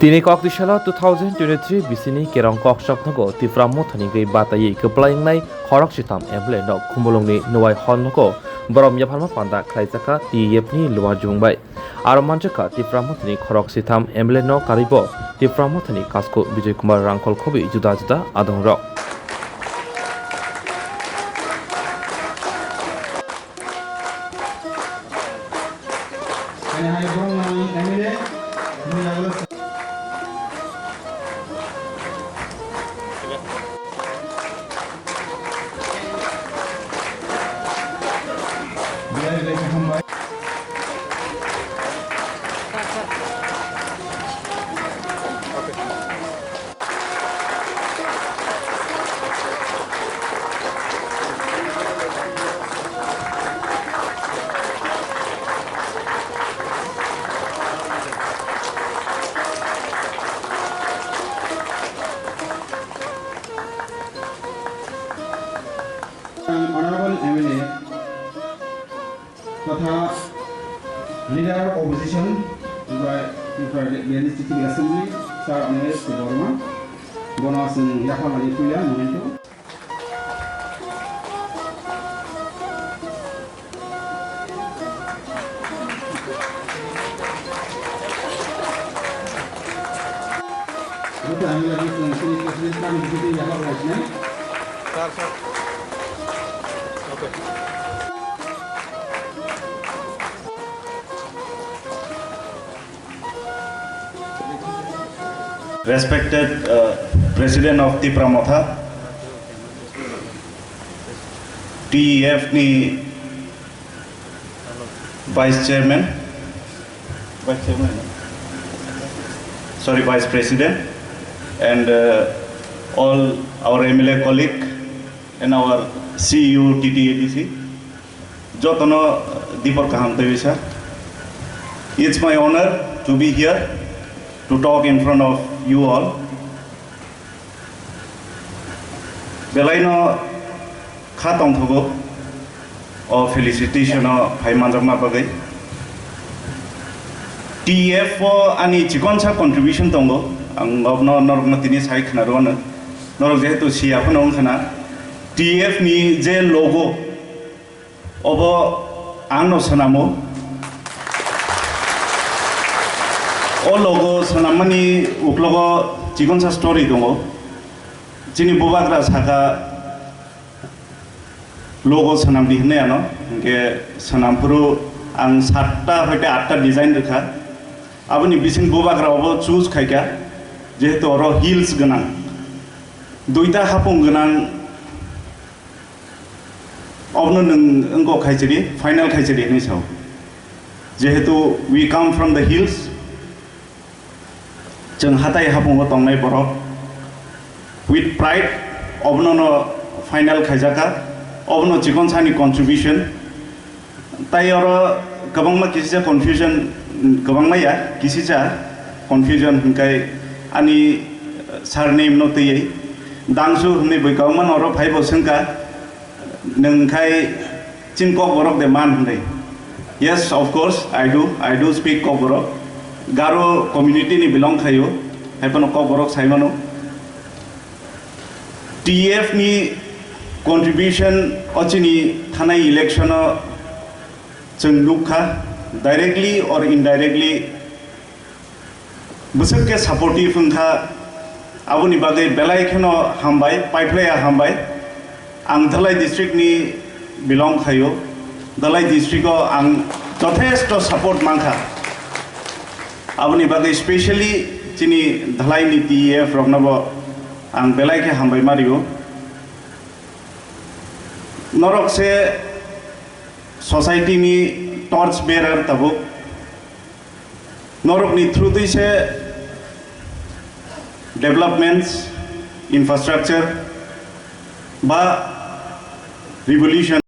Tini kok di shala 2023 bisini kerong kok sapnago TIPRA MOTHANI gei batai keplaing nai khorok sitam MLArokno KHUMULWNGO nuai honnogo BOROM YAPHARKHA panda khlaijaka TEF ni luar jungbai aro manjaka TIPRA MOTHANI khorok sitam MLArokno karibo TIPRA MOTHANI kasko Bijay Kumar rangkol khobi juda juda adongrok. Honorable MLA तथा Leader of Opposition by the City Assembly Sir Anes Boroma Bonus YAPHARKHA momento. Kita ambil lagi sini presiden di sini YAPHARKHA. Sir. Okay. Respected President of TIPRA Motha, TEF ni Vice President, and all our MLA colleague and our CU TTADC, Jotono Dipor Kahamtevisa. It's my honor to be here to talk in front of you all. Belaino khatong thogo or felicitation of Haimanjama Bagai. TEF for any chikoncha contribution tongo, ang obno norma tinis hai khnarona, norok jehetu siya phonong khana. TEF ni je logo obo angno sanamo o logo sanamani uklogo chikonsa story dongo chini bobagra saka logo sanam dihne ano ke sanampuru ang 7टा hoite 8टा design rekha aboni bisin bobagra obo choose khaika jehetu oro heels ganang duita hapong ganang obno nung khaisiri final khaisiri ni sao jehetu we come from the hills jeng hatai hapung tongnai borok with pride obno no final khaijaka obno chikon sani contribution tai oro kabangma kisija confusion kabangma ya kisija confusion hingkai ani surname no tei dangsu hne boikawman oro 5 bosengka nengkai cinkok borok de man hne. Yes, of course I do speak kok borok. Garo community ni belong khayo haipano kok borok saimano. TEF ni contribution ochini thanai election chung lukha directly or indirectly busuk ke supportive hungkha aboni bagai belai kheno hambai paiplaya hambai ang Dalai district ni belong khayo Dalai district ko ang jothesto support mangkha aboni bagai especially chini Dalai ni TEF roknabo ang belai ke hambai mario norok se society ni torch bearer tabo norok ni through this developments infrastructure ba revolution